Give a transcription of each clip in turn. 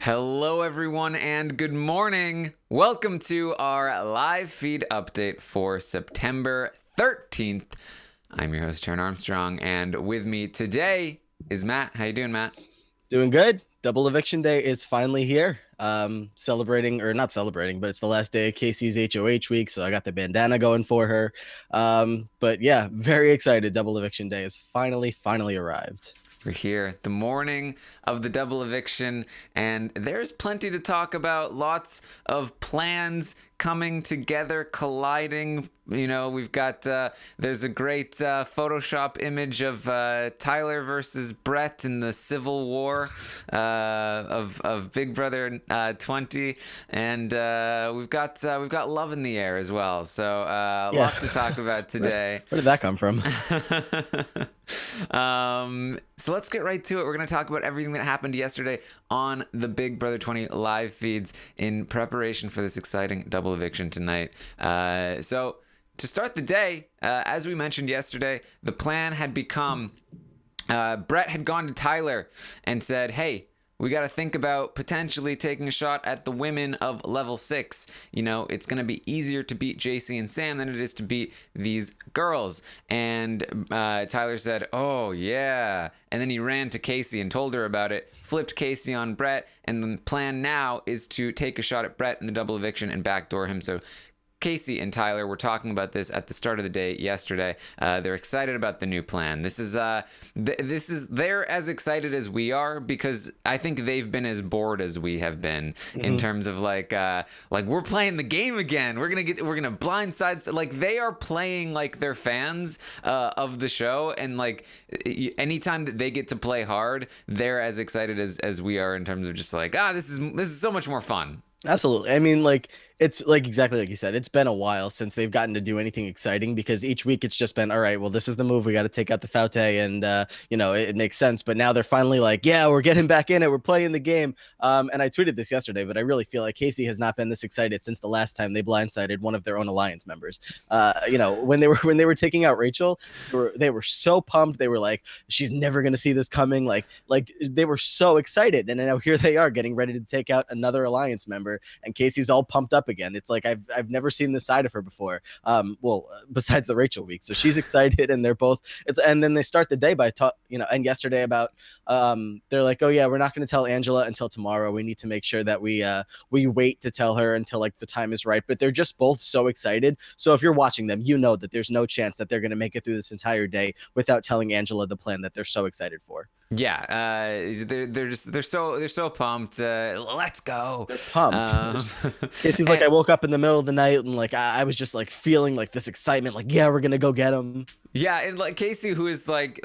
Hello, everyone, and good morning. Welcome to our live feed update for September 13th. I'm your host, Taran Armstrong, and with me today is Matt. How you doing, Matt? Doing good. Double eviction day is finally here. Celebrating, or not celebrating, but it's the last day of Kaycee's HOH week, so I got the bandana going for her. But yeah, very excited. Double eviction day has finally arrived. We're here the morning of the double eviction, and there's plenty to talk about. Lots of plans coming together, colliding. You know, we've got, there's a great Photoshop image of Tyler versus Brett in the Civil War of Big Brother 20, and we've got love in the air as well. So lots to talk about today. Where did that come from? So let's get right to it. We're going to talk about everything that happened yesterday on the Big Brother 20 live feeds in preparation for this exciting double eviction tonight. So to start the day, as we mentioned yesterday, the plan had become Brett had gone to Tyler and said, hey, we got to think about potentially taking a shot at the women of level 6. You know, it's going to be easier to beat JC and Sam than it is to beat these girls. And Tyler said, oh, yeah. And then he ran to Kaycee and told her about it, flipped Kaycee on Brett. And the plan now is to take a shot at Brett in the double eviction and backdoor him. So Kaycee and Tyler were talking about this at the start of the day yesterday. They're excited about the new plan. This is they're as excited as we are because I think they've been as bored as we have been in terms of like we're playing the game again. We're gonna blindside. Like they are playing like they're fans of the show, and like anytime that they get to play hard, they're as excited as we are in terms of just like this is so much more fun. Absolutely. I mean, like, it's like exactly like you said, it's been a while since they've gotten to do anything exciting because each week it's just been, all right, well, this is the move. We got to take out the Faute and, it makes sense. But now they're finally like, yeah, we're getting back in it. We're playing the game. And I tweeted this yesterday, but I really feel like Kaycee has not been this excited since the last time they blindsided one of their own alliance members. When they were taking out Rachel, they were so pumped. They were like, she's never going to see this coming. Like they were so excited. And now here they are getting ready to take out another alliance member. And Kaycee's all pumped up again. It's like I've never seen this side of her before. Besides the Rachel week, so she's excited, and they're both. And then they start the day by and yesterday about they're like, oh yeah, we're not going to tell Angela until tomorrow. We need to make sure that we wait to tell her until like the time is right. But they're just both so excited. So if you're watching them, you know that there's no chance that they're going to make it through this entire day without telling Angela the plan that they're so excited for. Yeah, they're so pumped. Let's go. They're pumped. Kaycee's like, I woke up in the middle of the night and like I was just like feeling like this excitement, like yeah, we're gonna go get him. Yeah, and like Kaycee, who is like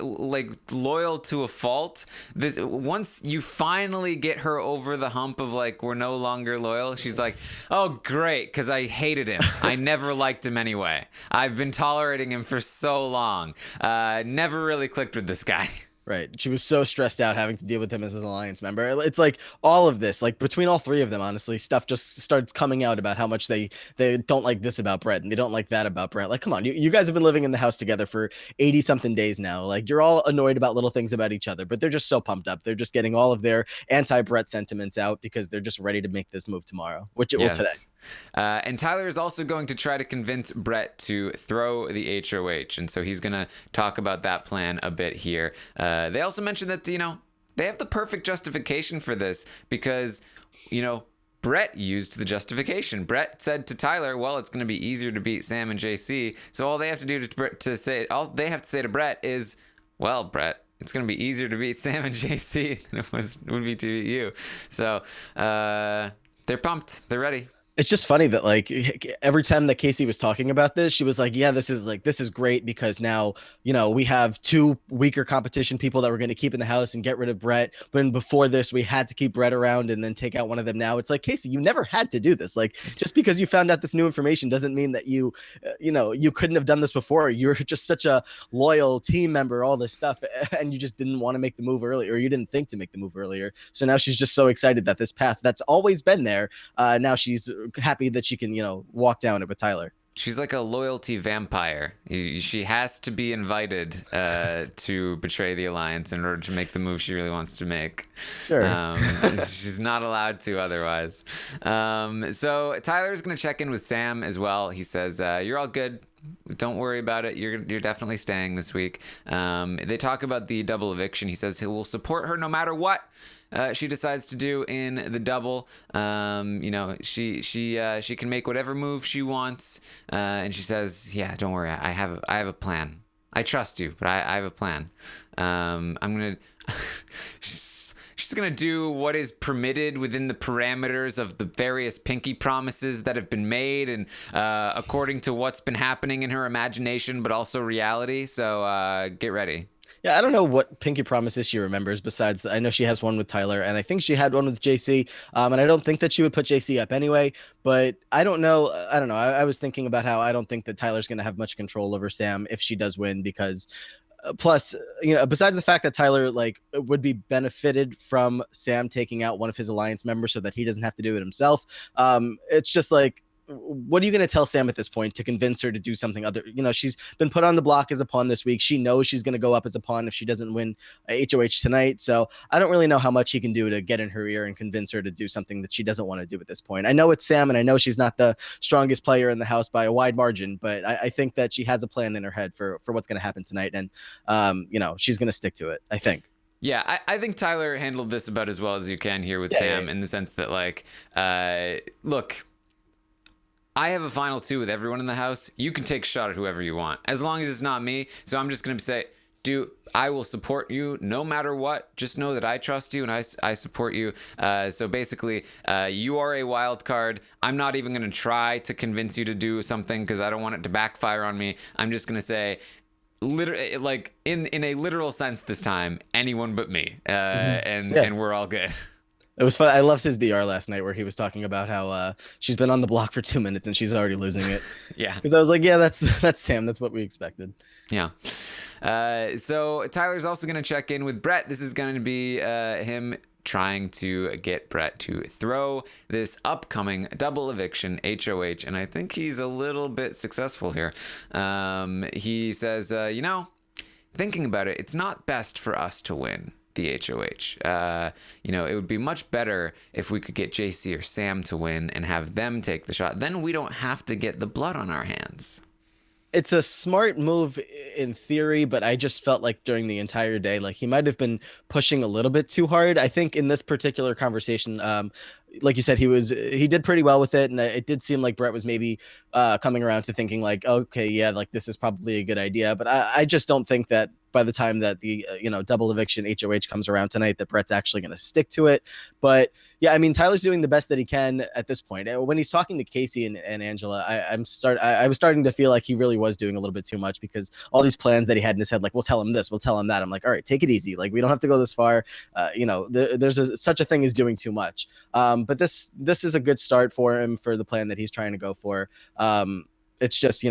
loyal to a fault. This once you finally get her over the hump of like we're no longer loyal, she's like, oh great, because I hated him. I never liked him anyway. I've been tolerating him for so long. Never really clicked with this guy. Right. She was so stressed out having to deal with him as an alliance member. It's like all of this, like between all three of them, honestly, stuff just starts coming out about how much they don't like this about Brett and they don't like that about Brett. Like, come on, you guys have been living in the house together for 80 something days now. Like you're all annoyed about little things about each other, but they're just so pumped up. They're just getting all of their anti-Brett sentiments out because they're just ready to make this move tomorrow, which it will today. And Tyler is also going to try to convince Brett to throw the HOH. And so he's going to talk about that plan a bit here. They also mentioned that, they have the perfect justification for this because, Brett used the justification. Brett said to Tyler, well, it's going to be easier to beat Sam and JC. So all they have to do all they have to say to Brett is, well, Brett, it's going to be easier to beat Sam and JC than it would be to beat you. So they're pumped. They're ready. It's just funny that like every time that Kaycee was talking about this, she was like, yeah, this is great because now, we have two weaker competition people that we're going to keep in the house and get rid of Brett. When before this, we had to keep Brett around and then take out one of them. Now it's like, Kaycee, you never had to do this. Like, just because you found out this new information doesn't mean that you couldn't have done this before. You're just such a loyal team member, all this stuff. And you just didn't want to make the move earlier, or you didn't think to make the move earlier. So now she's just so excited that this path that's always been there. Now she's happy that she can, walk down it with Tyler. She's like a loyalty vampire. She has to be invited to betray the alliance in order to make the move she really wants to make. Sure. She's not allowed to otherwise. So Tyler's going to check in with Sam as well. He says, you're all good. Don't worry about it. You're definitely staying this week. They talk about the double eviction. He says he will support her no matter what she decides to do in the double. She can make whatever move she wants. And she says, yeah, don't worry. I have a plan. I trust you, but I have a plan. I'm gonna. She's gonna do what is permitted within the parameters of the various pinky promises that have been made, and according to what's been happening in her imagination, but also reality. So get ready. Yeah, I don't know what pinky promises she remembers besides I know she has one with Tyler, and I think she had one with JC. And I don't think that she would put JC up anyway, but I don't know. I don't know. I was thinking about how I don't think that Tyler's going to have much control over Sam if she does win, because plus, besides the fact that Tyler would be benefited from Sam taking out one of his alliance members so that he doesn't have to do it himself. It's just like, what are you going to tell Sam at this point to convince her to do something other? She's been put on the block as a pawn this week. She knows she's going to go up as a pawn if she doesn't win HOH tonight. So I don't really know how much he can do to get in her ear and convince her to do something that she doesn't want to do at this point. I know it's Sam, and I know she's not the strongest player in the house by a wide margin, but I think that she has a plan in her head for what's going to happen tonight. And, she's going to stick to it, I think. Yeah, I think Tyler handled this about as well as you can here with Sam, in the sense that, look, I have a final two with everyone in the house. You can take a shot at whoever you want, as long as it's not me. So I'm just going to say, dude, I will support you no matter what. Just know that I trust you and I support you. So basically, you are a wild card. I'm not even going to try to convince you to do something because I don't want it to backfire on me. I'm just going to say, literally, like in a literal sense this time, anyone but me. And we're all good. It was fun. I loved his DR last night where he was talking about how she's been on the block for 2 minutes and she's already losing it. Yeah. Because I was like, yeah, that's Sam. That's what we expected. Yeah. So Tyler's also going to check in with Brett. This is going to be him trying to get Brett to throw this upcoming double eviction HOH. And I think he's a little bit successful here. He says, thinking about it, it's not best for us to win the HOH. It would be much better if we could get JC or Sam to win and have them take the shot. Then we don't have to get the blood on our hands. It's a smart move in theory, but I just felt like during the entire day, like he might have been pushing a little bit too hard. I think in this particular conversation, like you said, he did pretty well with it. And it did seem like Brett was maybe coming around to thinking like, okay, yeah, like this is probably a good idea. But I just don't think that by the time that the double eviction HOH comes around tonight, that Brett's actually going to stick to it. But yeah, I mean, Tyler's doing the best that he can at this point. When he's talking to Kaycee and Angela, I was starting to feel like he really was doing a little bit too much, because all these plans that he had in his head, like, we'll tell him this, we'll tell him that. I'm like, all right, take it easy. Like, we don't have to go this far. There's such a thing as doing too much. But this is a good start for him for the plan that he's trying to go for. It's just,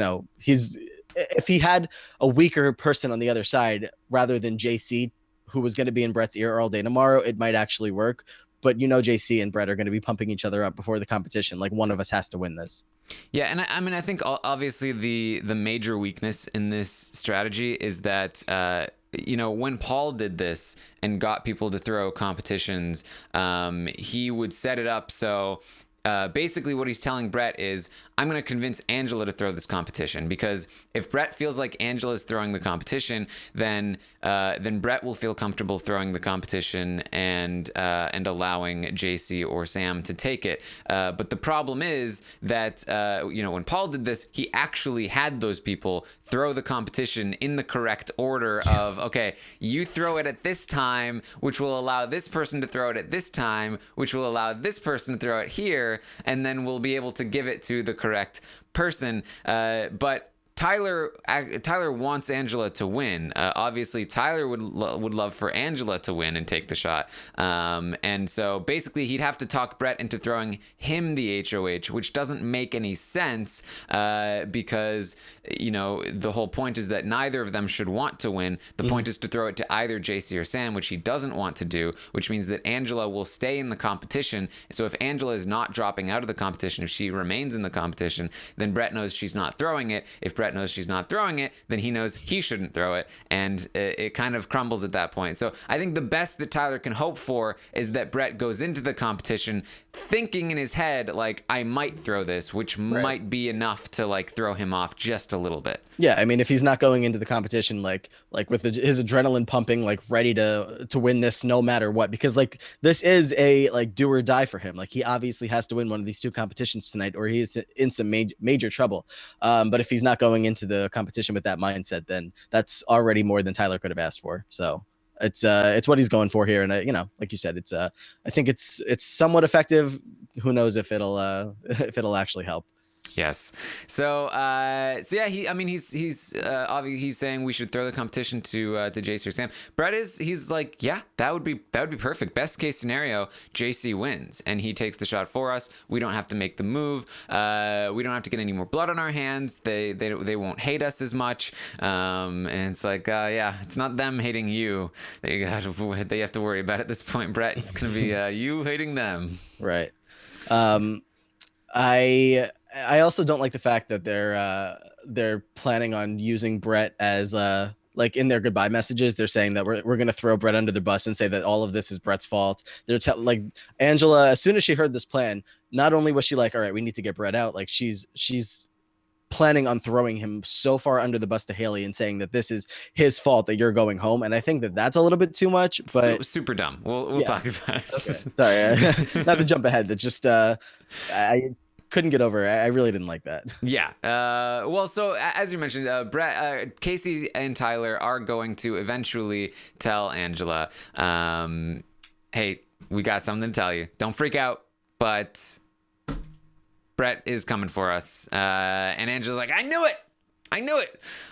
if he had a weaker person on the other side rather than JC, who was going to be in Brett's ear all day tomorrow, it might actually work. But JC and Brett are going to be pumping each other up before the competition. Like, one of us has to win this. Yeah, and I mean, I think obviously the major weakness in this strategy is that when Paul did this and got people to throw competitions, he would set it up so basically what he's telling Brett is, I'm going to convince Angela to throw this competition, because if Brett feels like Angela's throwing the competition, then Brett will feel comfortable throwing the competition and allowing JC or Sam to take it. But the problem is that when Paul did this, he actually had those people throw the competition in the correct order of, okay, you throw it at this time, which will allow this person to throw it at this time, which will allow this person to throw it here, and then we'll be able to give it to the correct person. But Tyler wants Angela to win. Obviously, Tyler would love for Angela to win and take the shot. And so basically, he'd have to talk Brett into throwing him the HOH, which doesn't make any sense because, you know, the whole point is that neither of them should want to win. The point is to throw it to either JC or Sam, which he doesn't want to do, which means that Angela will stay in the competition. So if Angela is not dropping out of the competition, if she remains in the competition, then Brett knows she's not throwing it. If Brett knows she's not throwing it, then he knows he shouldn't throw it, and it kind of crumbles at that point. So I think the best that Tyler can hope for is that Brett goes into the competition thinking in his head, like, I might throw this, which might be enough to like throw him off just a little bit. Yeah, I mean, if he's not going into the competition like with his adrenaline pumping, like ready to win this no matter what, because like this is a like do or die for him. Like he obviously has to win one of these two competitions tonight, or he is in some major trouble. But if he's not going into the competition with that mindset, then that's already more than Tyler could have asked for. So it's what he's going for here, and you know, like you said, it's I think it's somewhat effective. Who knows if it'll actually help. Yes. So yeah, he's obviously he's saying we should throw the competition to JC or Sam. Brett he's like, yeah, that would be perfect. Best case scenario, JC wins and he takes the shot for us. We don't have to make the move. We don't have to get any more blood on our hands. They won't hate us as much. And it's like, yeah, it's not them hating you. They have to worry about at this point, Brett. It's gonna be you hating them. Right. I also don't like the fact that they're planning on using Brett as like in their goodbye messages, they're saying that we're going to throw Brett under the bus and say that all of this is Brett's fault. They're like Angela, as soon as she heard this plan, not only was she like, all right, we need to get Brett out, like she's planning on throwing him so far under the bus to Haleigh and saying that this is his fault that you're going home. And I think that that's a little bit too much, but super dumb. We'll talk about it. Okay. Sorry, not to jump ahead. That just I couldn't get over it. I really didn't like that. Yeah. Well, so as you mentioned, Brett, Kaycee and Tyler are going to eventually tell Angela, hey, we got something to tell you. Don't freak out, but Brett is coming for us. And Angela's like, I knew it.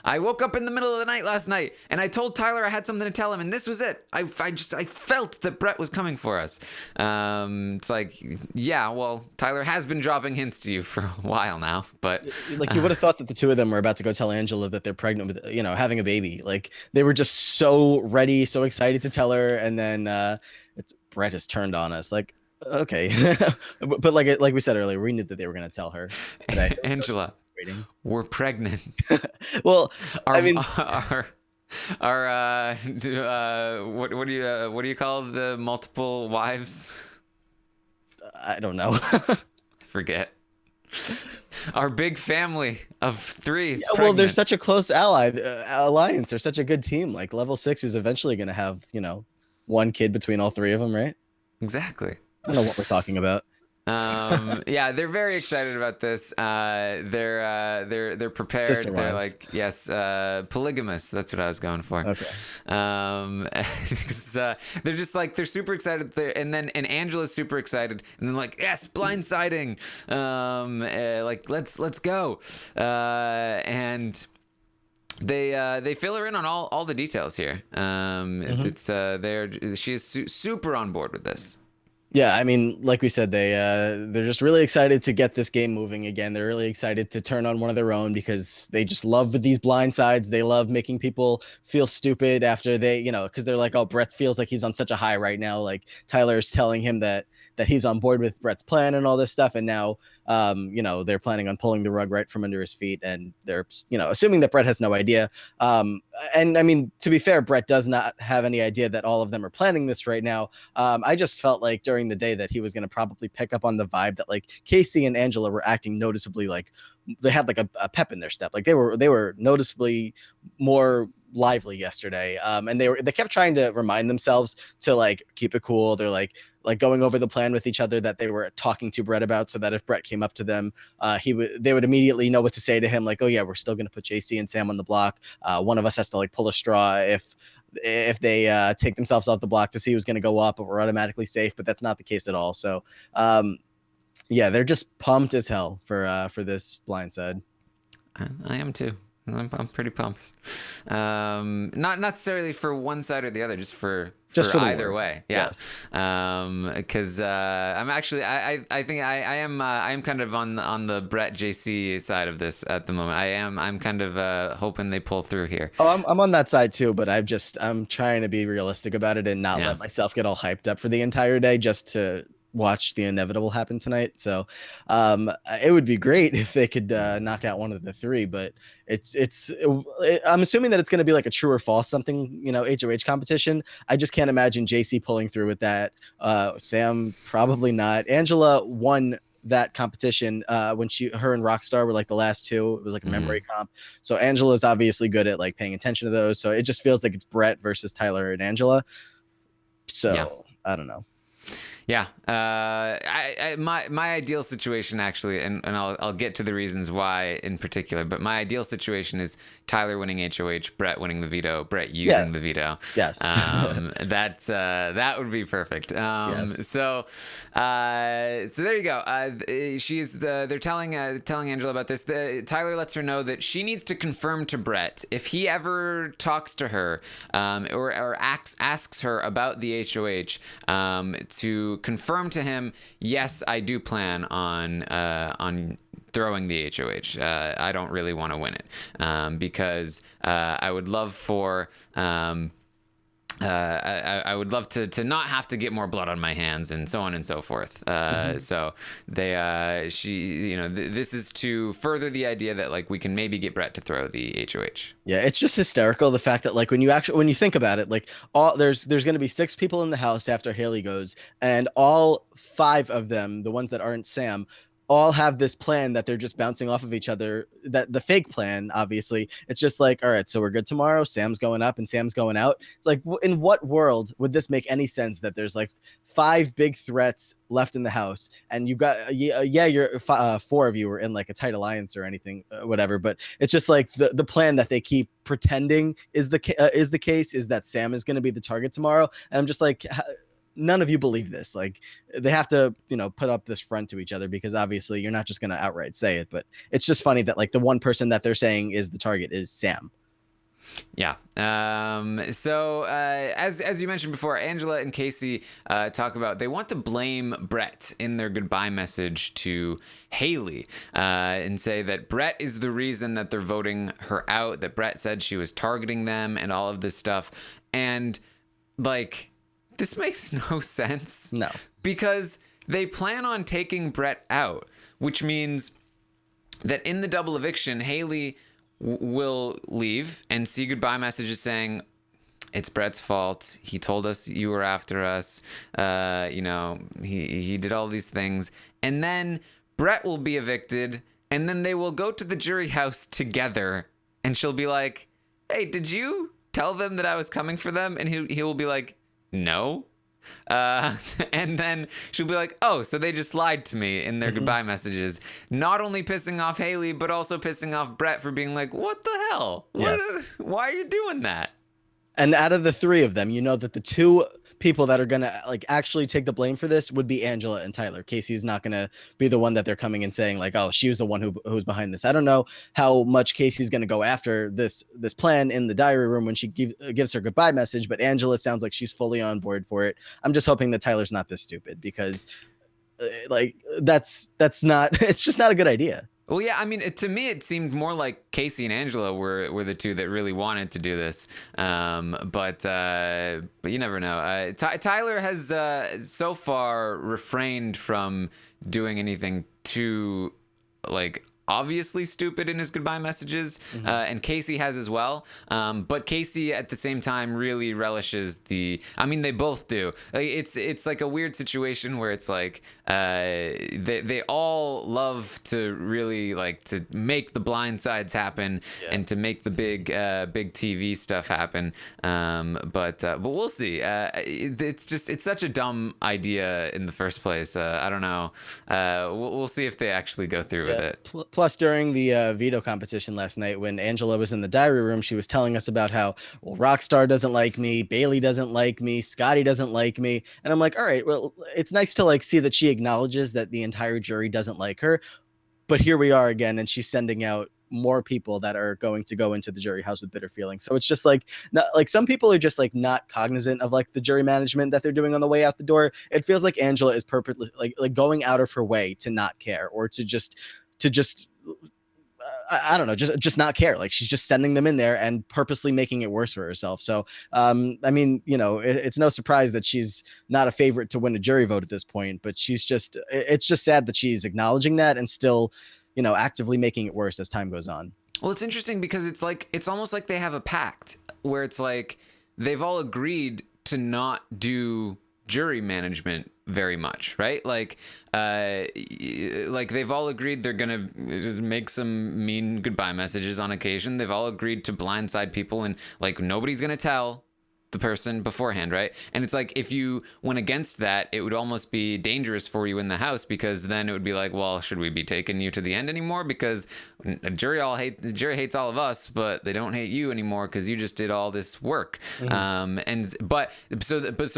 I woke up in the middle of the night last night and I told Tyler I had something to tell him, and this was it. I felt that Brett was coming for us. It's like, yeah, well, Tyler has been dropping hints to you for a while now, but like you would have thought that the two of them were about to go tell Angela that they're pregnant with, you know, having a baby. Like they were just so ready, so excited to tell her, and then Brett has turned on us. Like, okay, but like we said earlier, we knew that they were going to tell her today. Angela, we're pregnant. Well, what do you call the multiple wives? I don't know. Forget. Our big family of three is well, they're such a close alliance. They're such a good team. Like level 6 is eventually going to have, you know, one kid between all three of them, right? Exactly. I don't know what we're talking about. Yeah, they're very excited about this. They're prepared. Sister they're wives. like, yes, polygamous. That's what I was going for. Okay. They're just like, they're super excited. And Angela's super excited. And then like, yes, blindsiding. Like let's go. And they fill her in on all the details here. She is super on board with this. Yeah, I mean, like we said, they're just really excited to get this game moving again. They're really excited to turn on one of their own because they just love these blindsides. They love making people feel stupid after they, you know, because they're like, oh, Brett feels like he's on such a high right now. Like Tyler's telling him that he's on board with Brett's plan and all this stuff, and now you know, they're planning on pulling the rug right from under his feet, and they're, you know, assuming that Brett has no idea. And I mean, to be fair, Brett does not have any idea that all of them are planning this right now. I just felt like during the day that he was going to probably pick up on the vibe that like Kaycee and Angela were acting noticeably like they had like a pep in their step. Like they were noticeably more lively yesterday. And they kept trying to remind themselves to like keep it cool. They're like going over the plan with each other that they were talking to Brett about, so that if Brett came up to them, they would immediately know what to say to him. Like, oh yeah, we're still going to put JC and Sam on the block. One of us has to like pull a straw if they take themselves off the block to see who's going to go up, but we're automatically safe. But that's not the case at all. So yeah, they're just pumped as hell for this blindside. I am too. I'm pretty pumped. Not necessarily for one side or the other, just for either way. Yeah. Yes. Because I'm actually I think I am kind of on the Brett JC side of this at the moment. I'm kind of hoping they pull through here. Oh, I'm on that side too, but I'm trying to be realistic about it and not let myself get all hyped up for the entire day just to watch the inevitable happen tonight. So it would be great if they could knock out one of the three, but I'm assuming that it's going to be like a true or false something, HOH competition. I just can't imagine JC pulling through with that. Sam probably not. Angela won that competition when her and Rockstar were like the last two. It was like a memory comp. So Angela's obviously good at like paying attention to those. So it just feels like it's Brett versus Tyler and Angela. So I don't know. Yeah, my ideal situation actually, and I'll get to the reasons why in particular, but my ideal situation is Tyler winning HOH, Brett winning the veto, Brett using the veto. Yes, that would be perfect. Yes. So there you go. They're telling Angela about this. Tyler lets her know that she needs to confirm to Brett if he ever talks to her or asks her about the HOH to confirm to him, yes, I do plan on throwing the HOH. I don't really want to win it because I would love for I would love to not have to get more blood on my hands and so on and so forth. So this is to further the idea that like we can maybe get Brett to throw the HOH. Yeah, it's just hysterical the fact that like when you think about it, like there's going to be 6 people in the house after Haleigh goes, and all 5 of them, the ones that aren't Sam, all have this plan that they're just bouncing off of each other. That the fake plan, obviously, it's just like, all right, so we're good tomorrow. Sam's going up and Sam's going out. It's like, in what world would this make any sense that there's like 5 big threats left in the house, and you've got you're 4 of you are in like a tight alliance or anything, whatever. But it's just like the plan that they keep pretending is the case is that Sam is going to be the target tomorrow, and I'm just like, none of you believe this. Like, they have to, put up this front to each other, because obviously you're not just going to outright say it. But it's just funny that like the one person that they're saying is the target is Sam. Yeah. So as you mentioned before, Angela and Kaycee talk about they want to blame Brett in their goodbye message to Haleigh and say that Brett is the reason that they're voting her out, that Brett said she was targeting them and all of this stuff. And like, this makes no sense. No. Because they plan on taking Brett out, which means that in the double eviction, Haleigh will leave and see goodbye messages saying, it's Brett's fault. He told us you were after us. He did all these things. And then Brett will be evicted, and then they will go to the jury house together, and she'll be like, hey, did you tell them that I was coming for them? And he will be like, no. And then she'll be like, oh, so they just lied to me in their goodbye messages, not only pissing off Haleigh, but also pissing off Brett for being like, what the hell? Why are you doing that? And out of the 3 of them, that the 2 people that are going to like actually take the blame for this would be Angela and Tyler. Kaycee's not going to be the one that they're coming and saying like, oh, she was the one who's behind this. I don't know how much Kaycee's going to go after this plan in the diary room when she gives her goodbye message, but Angela sounds like she's fully on board for it. I'm just hoping that Tyler's not this stupid, because that's not, it's just not a good idea. Well, yeah, I mean, to me, it seemed more like Kaycee and Angela were the 2 that really wanted to do this. But you never know. Tyler has so far refrained from doing anything too, like, obviously stupid in his goodbye messages, and Kaycee has as well. But Kaycee at the same time really relishes they both do. Like, it's like a weird situation where it's like they all love to really like to make the blind sides happen and to make the big TV stuff happen. But we'll see. It's such a dumb idea in the first place. I don't know. We'll see if they actually go through with it. Plus, during the veto competition last night, when Angela was in the diary room, she was telling us about how, well, Rockstar doesn't like me, Bayleigh doesn't like me, Scottie doesn't like me. And I'm like, all right, well, it's nice to like see that she acknowledges that the entire jury doesn't like her. But here we are again, and she's sending out more people that are going to go into the jury house with bitter feelings. So it's just like, not, like some people are just like not cognizant of like the jury management that they're doing on the way out the door. It feels like Angela is purposely like going out of her way to not care, or to just I don't know, just not care. Like she's just sending them in there and purposely making it worse for herself. So, I mean, it's no surprise that she's not a favorite to win a jury vote at this point, but it's just sad that she's acknowledging that and still, actively making it worse as time goes on. Well, it's interesting because it's almost like they have a pact where it's like they've all agreed to not do jury management very much, right? Like they've all agreed they're gonna make some mean goodbye messages on occasion. They've all agreed to blindside people, and like nobody's gonna tell the person beforehand, right? And it's like if you went against that, it would almost be dangerous for you in the house, because then it would be like, well, should we be taking you to the end anymore? Because the jury hates all of us, but they don't hate you anymore because you just did all this work. So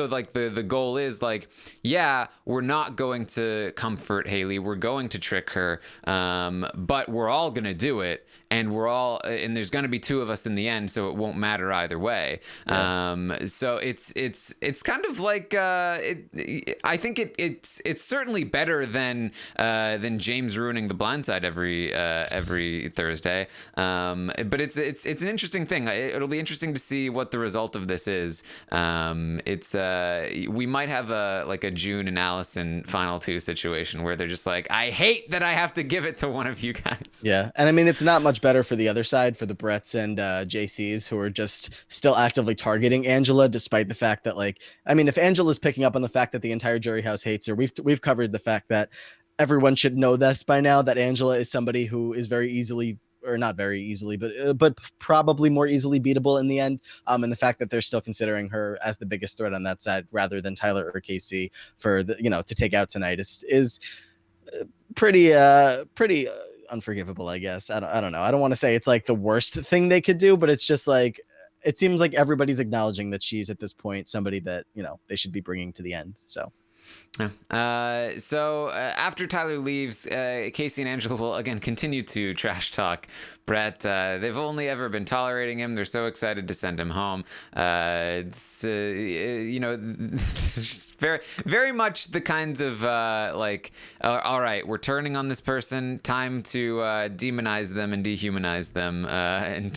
like the goal is like, yeah, we're not going to comfort Haleigh, we're going to trick her, but we're all gonna do it, and there's gonna be two of us in the end, so it won't matter either way. Yeah. So it's kind of like I think it's certainly better than James ruining the blindside every Thursday. But it's an interesting thing. It'll be interesting to see what the result of this is. We might have a June and Allison final two situation where they're just like, I hate that I have to give it to one of you guys. Yeah, and I mean it's not much better for the other side, for the Bretts and JCs, who are just still actively targeting Angela, despite the fact that, like, I mean, if Angela's picking up on the fact that the entire jury house hates her, we've covered the fact that everyone should know this by now, that Angela is somebody who is very easily, or not very easily, but probably more easily beatable in the end. And the fact that they're still considering her as the biggest threat on that side rather than Tyler or Kaycee for to take out tonight is pretty unforgivable, I guess. I don't know. I don't want to say it's like the worst thing they could do, but it's just like, it seems like everybody's acknowledging that she's at this point somebody that, they should be bringing to the end. So. So after Tyler leaves, Kaycee and Angela will again continue to trash talk Brett. They've only ever been tolerating him. They're so excited to send him home. It's just very, very much the kinds of all right, we're turning on this person. Time to demonize them and dehumanize them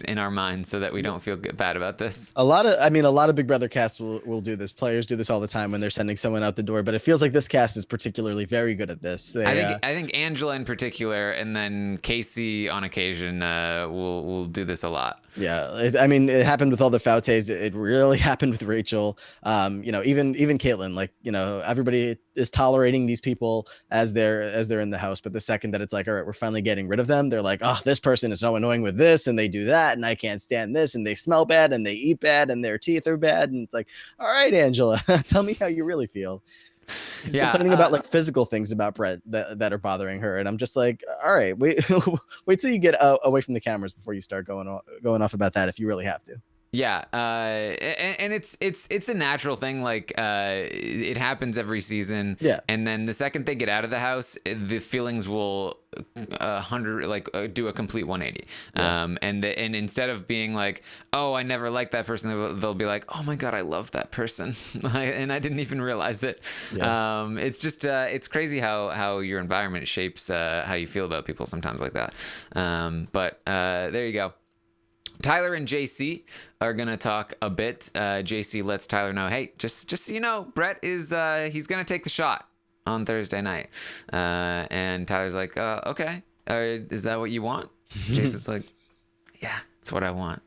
in our minds, so that we don't feel bad about this. A lot of Big Brother casts will do this. Players do this all the time when they're sending someone out the door, but it feels like this cast is particularly very good at this. I think Angela in particular, and then Kaycee on occasion will do this a lot. Yeah, it happened with all the Fautes. It really happened with Rachel. Even Kaitlyn. Like, everybody is tolerating these people as they're in the house, but the second that it's like, all right, we're finally getting rid of them, they're like, oh, this person is so annoying with this, and they do that, and I can't stand this, and they smell bad, and they eat bad, and their teeth are bad, and it's like, all right, Angela, tell me how you really feel. Yeah, complaining about like physical things about Brett that are bothering her, and I'm just like, all right, wait till you get away from the cameras before you start going off about that, if you really have to. Yeah, and it's a natural thing. Like, it happens every season. Yeah, and then the second they get out of the house, the feelings will do a complete 180. Yeah. And instead of being like, oh, I never liked that person, they'll be like, oh my god, I love that person, and I didn't even realize it. Yeah. It's just it's crazy how your environment shapes how you feel about people sometimes like that. But there you go. Tyler and JC are going to talk a bit. JC lets Tyler know, hey, just so you know, Brett is he's going to take the shot on Thursday night. And Tyler's like, okay, is that what you want? JC's like, yeah, it's what I want.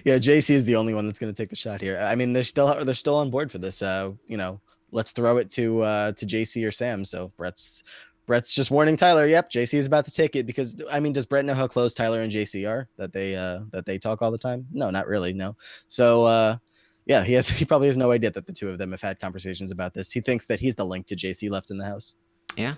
Yeah, JC is the only one that's going to take the shot here. I mean, they're still on board for this. Let's throw it to JC or Sam. So Brett's just warning Tyler. Yep, JC is about to take it, because does Brett know how close Tyler and JC are? That they talk all the time? No, not really. No. So yeah, he probably has no idea that the two of them have had conversations about this. He thinks that he's the link to JC left in the house. Yeah,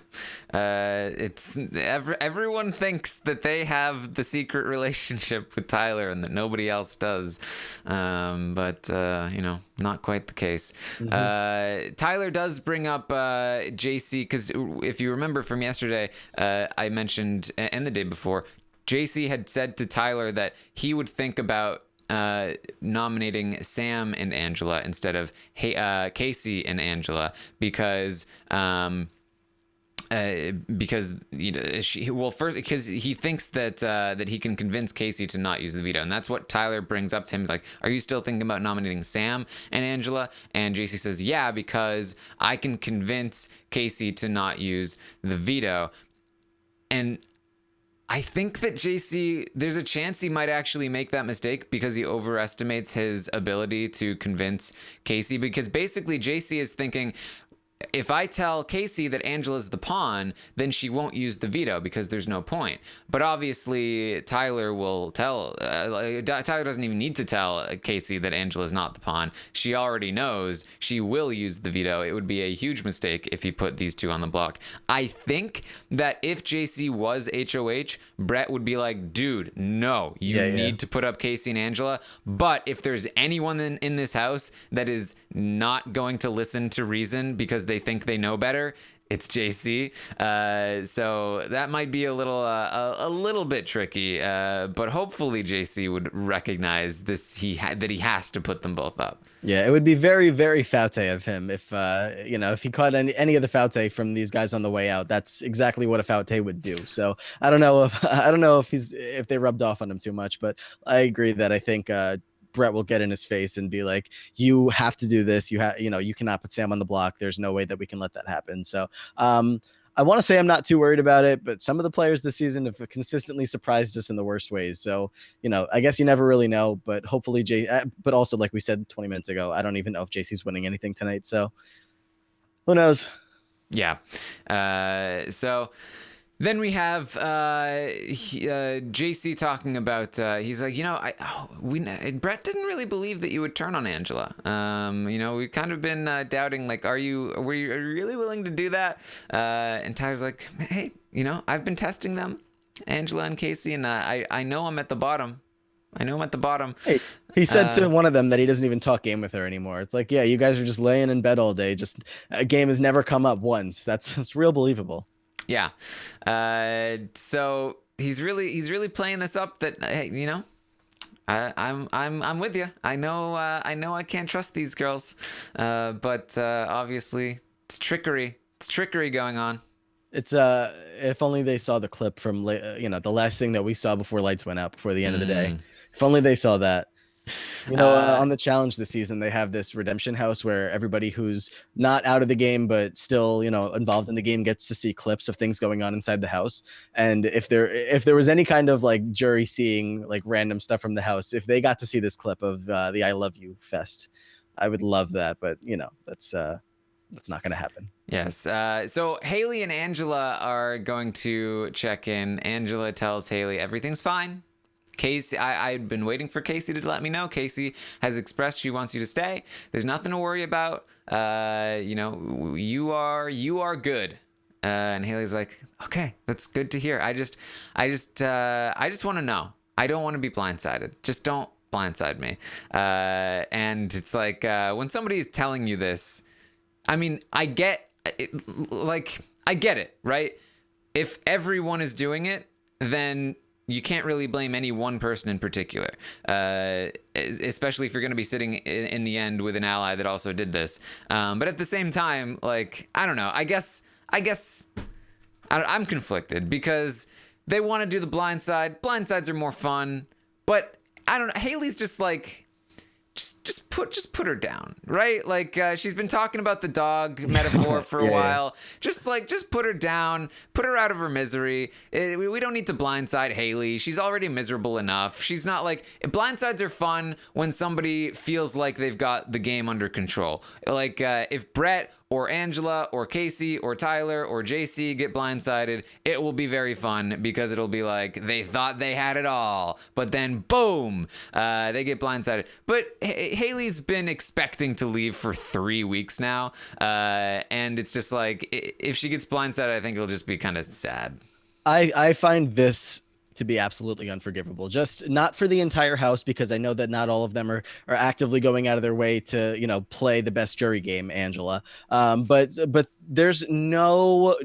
it's everyone thinks that they have the secret relationship with Tyler and that nobody else does, but not quite the case. Mm-hmm. Tyler does bring up JC, because if you remember from yesterday, I mentioned, and the day before, JC had said to Tyler that he would think about nominating Sam and Angela instead of Kaycee and Angela because first because he thinks that he can convince Kaycee to not use the veto, and that's what Tyler brings up to him, like, are you still thinking about nominating Sam and Angela? And JC says, yeah, because I can convince Kaycee to not use the veto. And I think that JC, there's a chance he might actually make that mistake because he overestimates his ability to convince Kaycee, because basically JC is thinking, if I tell Kaycee that Angela's the pawn, then she won't use the veto because there's no point. But obviously, Tyler will tell. Tyler doesn't even need to tell Kaycee that Angela's not the pawn. She already knows she will use the veto. It would be a huge mistake if he put these two on the block. I think that if JC was HOH, Brett would be like, dude, no, you need to put up Kaycee and Angela. But if there's anyone in this house that is not going to listen to reason because they think they know better, it's JC. So that might be a little bit tricky, but hopefully JC would recognize this, that he has to put them both up. Yeah, it would be very, very Faute of him if if he caught any of the Faute from these guys on the way out. That's exactly what a Faute would do. So I don't know if they rubbed off on him too much, but I agree that I think Brett will get in his face and be like, you have to do this. You cannot put Sam on the block. There's no way that we can let that happen. So I want to say I'm not too worried about it, but some of the players this season have consistently surprised us in the worst ways. So, I guess you never really know, but hopefully but also, like we said 20 minutes ago, I don't even know if JC's winning anything tonight. So who knows? Yeah. So then we have JC talking about, he's like, Brett didn't really believe that you would turn on Angela. We've kind of been doubting, like, are you really willing to do that? And Tyler's like, hey, I've been testing them, Angela and Kaycee, and I know I'm at the bottom. Hey, he said to one of them that he doesn't even talk game with her anymore. It's like, yeah, you guys are just laying in bed all day. Just a game has never come up once. That's real believable. Yeah. So he's really playing this up that, hey, I'm with you. I know I can't trust these girls. But obviously it's trickery. It's trickery going on. It's if only they saw the clip from the last thing that we saw before lights went out before the end of the day. If only they saw that. On the challenge this season, they have this redemption house where everybody who's not out of the game but still, involved in the game gets to see clips of things going on inside the house. And if there was any kind of like jury seeing like random stuff from the house, if they got to see this clip of the I Love You Fest, I would love that. But that's not going to happen. Yes. So Haleigh and Angela are going to check in. Angela tells Haleigh everything's fine. Kaycee, I'd been waiting for Kaycee to let me know. Kaycee has expressed she wants you to stay. There's nothing to worry about. You are good. And Haleigh's like, okay, that's good to hear. I just want to know. I don't want to be blindsided. Just don't blindside me. And it's like, when somebody's telling you this, I mean, I get it, right? If everyone is doing it, then you can't really blame any one person in particular, especially if you're going to be sitting in the end with an ally that also did this. But at the same time, like, I don't know. I guess I'm conflicted because they want to do the blind side. Blind sides are more fun, but I don't know. Haleigh's just like, just put her down, right? Like, she's been talking about the dog metaphor for a while. Just put her down, put her out of her misery. We don't need to blindside Haleigh. She's already miserable enough. She's not like, blindsides are fun when somebody feels like they've got the game under control. Like, if Brett or Angela or Kaycee or Tyler or JC get blindsided, it will be very fun because it'll be like they thought they had it all, but then boom, they get blindsided. But Haleigh's been expecting to leave for 3 weeks now, and it's just like, if she gets blindsided, I think it'll just be kind of sad. I find this to be absolutely unforgivable, just not for the entire house, because I know that not all of them are actively going out of their way to play the best jury game, Angela, but there's no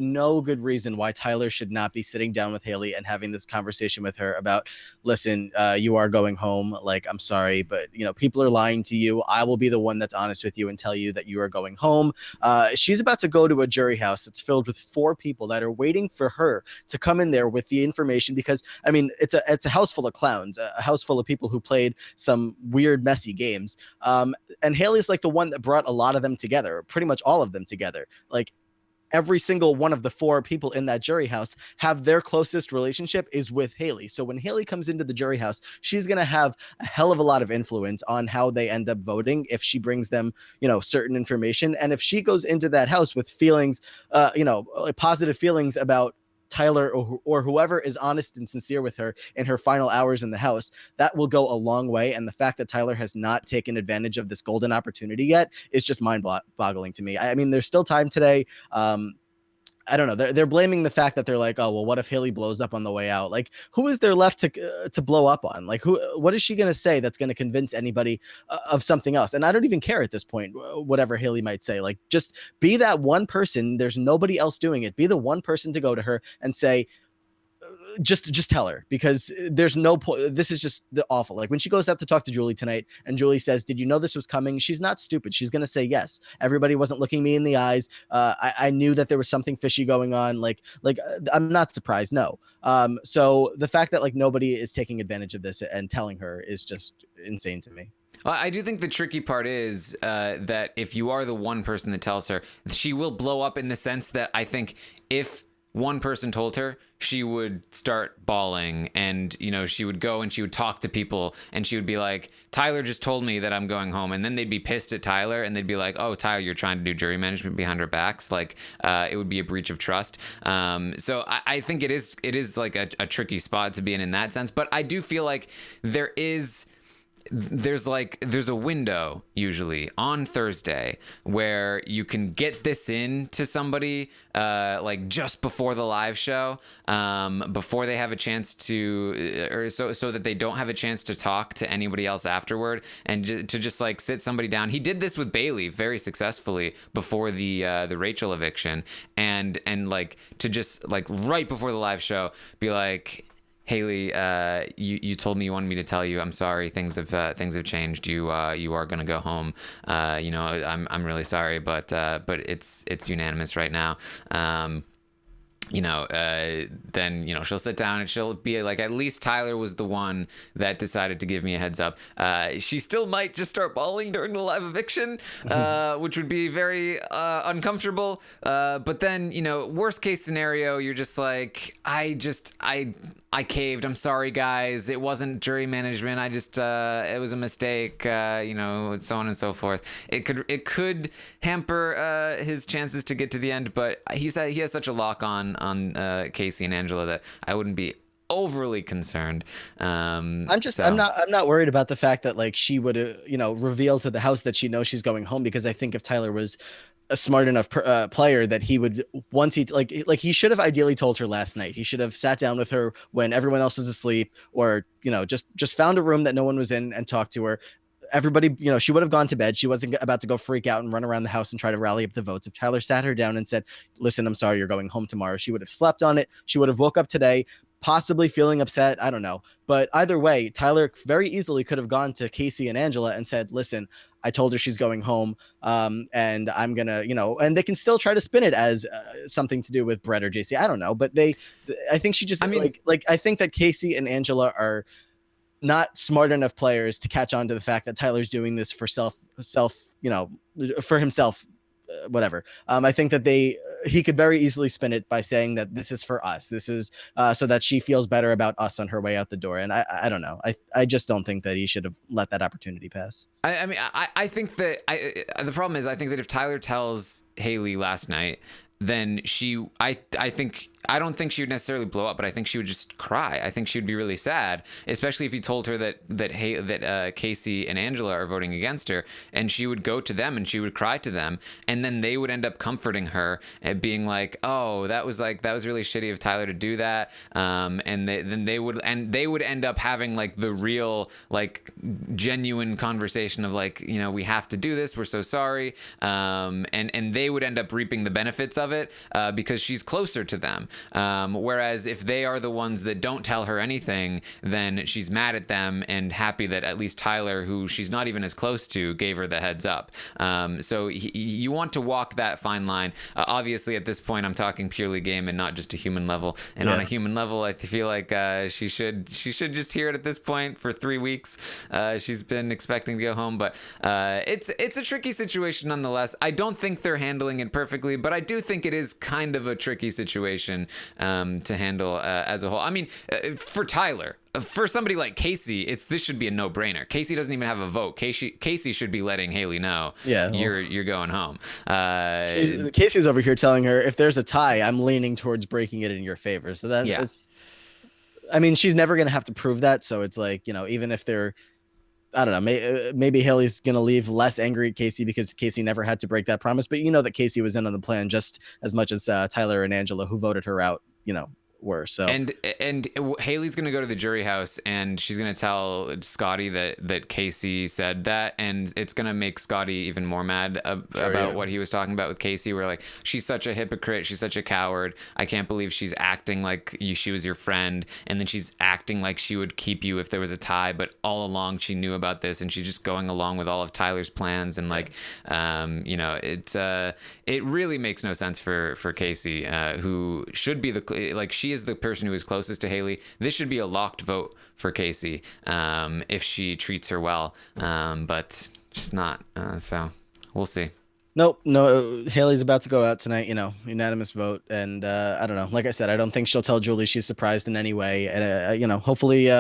good reason why Tyler should not be sitting down with Haleigh and having this conversation with her about, listen, you are going home. Like, I'm sorry, but people are lying to you. I will be the one that's honest with you and tell you that you are going home. She's about to go to a jury house that's filled with 4 people that are waiting for her to come in there with the information, because I mean, it's a house full of clowns, a house full of people who played some weird, messy games. And Haleigh's like the one that brought a lot of them together, pretty much all of them together. Like, every single one of the 4 people in that jury house have their closest relationship is with Haleigh. So when Haleigh comes into the jury house, she's going to have a hell of a lot of influence on how they end up voting if she brings them, certain information. And if she goes into that house with feelings, positive feelings about Tyler or whoever is honest and sincere with her in her final hours in the house, that will go a long way. And the fact that Tyler has not taken advantage of this golden opportunity yet is just mind-boggling to me. I mean, there's still time today. I don't know. They're blaming the fact that they're like, oh, well, what if Haleigh blows up on the way out? Like, who is there left to blow up on? Like, what is she going to say that's going to convince anybody of something else? And I don't even care at this point, whatever Haleigh might say. Like, just be that one person. There's nobody else doing it. Be the one person to go to her and say, just tell her, because there's no point. This is just the awful. Like, when she goes out to talk to Julie tonight and Julie says, did you know this was coming? She's not stupid. She's going to say, yes, everybody wasn't looking me in the eyes. I knew that there was something fishy going on. Like I'm not surprised. No. So the fact that like nobody is taking advantage of this and telling her is just insane to me. Well, I do think the tricky part is that if you are the one person that tells her, she will blow up, in the sense that I think if one person told her, she would start bawling, and she would go and she would talk to people, and she would be like, Tyler just told me that I'm going home, and then they'd be pissed at Tyler, and they'd be like, oh, Tyler, you're trying to do jury management behind our backs. Like, it would be a breach of trust. So I think it is like a tricky spot to be in that sense, but I do feel like there's a window usually on Thursday where you can get this in to somebody like just before the live show, before they have a chance to, or so that they don't have a chance to talk to anybody else afterward, and to just like sit somebody down. He did this with Bayleigh very successfully before the Rachel eviction, and like to just like right before the live show be like, Haleigh, you told me you wanted me to tell you I'm sorry. Things have changed. You are gonna go home. I'm really sorry, but it's unanimous right now. Then she'll sit down and she'll be like, at least Tyler was the one that decided to give me a heads up. She still might just start bawling during the live eviction, which would be very uncomfortable. But then, worst case scenario, you're just like, I caved. I'm sorry, guys. It wasn't jury management. It was a mistake. So on and so forth. It could hamper his chances to get to the end, but he has such a lock on Kaycee and Angela that I wouldn't be overly concerned. I'm not worried about the fact that like she would reveal to the house that she knows she's going home, because I think if Tyler was a smart enough player, that he would, once he like he should have ideally told her last night. He should have sat down with her when everyone else was asleep, or just found a room that no one was in and talked to her. Everybody, she would have gone to bed. She wasn't about to go freak out and run around the house and try to rally up the votes. If Tyler sat her down and said, listen, I'm sorry, you're going home tomorrow, she would have slept on it. She would have woke up today possibly feeling upset. I don't know. But either way, Tyler very easily could have gone to Kaycee and Angela and said, listen, I told her she's going home, and I'm going to, and they can still try to spin it as something to do with Brett or JC. I don't know. But I think she just, I think that Kaycee and Angela are not smart enough players to catch on to the fact that Tyler's doing this for for himself, whatever. I think that he could very easily spin it by saying that this is for us. This is so that she feels better about us on her way out the door. And I don't know. I just don't think that he should have let that opportunity pass. I think that the problem is, I think that if Tyler tells Haleigh last night, then I don't think she would necessarily blow up, but I think she would just cry. I think she would be really sad, especially if he told her that Kaycee and Angela are voting against her, and she would go to them and she would cry to them, and then they would end up comforting her and being like, "Oh, that was really shitty of Tyler to do that," and they would end up having like the real, like, genuine conversation situation of like, you know, we have to do this. We're so sorry. And they would end up reaping the benefits of it because she's closer to them. Whereas if they are the ones that don't tell her anything, then she's mad at them and happy that at least Tyler, who she's not even as close to, gave her the heads up. So you want to walk that fine line. Obviously, at this point, I'm talking purely game and not just a human level. And on a human level, I feel like she should just hear it at this point for 3 weeks. She's been expecting to go home, but it's a tricky situation nonetheless. I don't think they're handling it perfectly, but I do think it is kind of a tricky situation to handle as a whole. I mean, for Tyler. For somebody like Kaycee, this should be a no-brainer. Kaycee doesn't even have a vote. Kaycee should be letting Haleigh know. Yeah, you're going home. Kaycee's over here telling her, if there's a tie, I'm leaning towards breaking it in your favor. So that's, I mean, she's never gonna have to prove that. So it's like, you know, even if they're, I don't know, maybe Haleigh's gonna leave less angry at Kaycee because Kaycee never had to break that promise. But you know that Kaycee was in on the plan just as much as Tyler and Angela, who voted her out, you know, were. So and Haleigh's gonna go to the jury house and she's gonna tell Scottie that Kaycee said that, and it's gonna make Scottie even more mad about what he was talking about with Kaycee. Where like, she's such a hypocrite, she's such a coward. I can't believe she's acting like she was your friend, and then she's acting like she would keep you if there was a tie, but all along she knew about this and she's just going along with all of Tyler's plans. And like, you know, it really makes no sense for Kaycee, who should be she is the person who is closest to Haleigh. This should be a locked vote for Kaycee if she treats her well, but she's not. So we'll see. Nope, no. Haleigh's about to go out tonight. You know, unanimous vote, and I don't know. Like I said, I don't think she'll tell Julie she's surprised in any way. And you know, hopefully,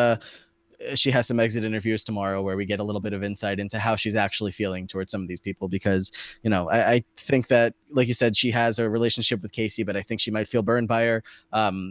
she has some exit interviews tomorrow where we get a little bit of insight into how she's actually feeling towards some of these people, because, you know, I think that, like you said, she has a relationship with Kaycee, but I think she might feel burned by her.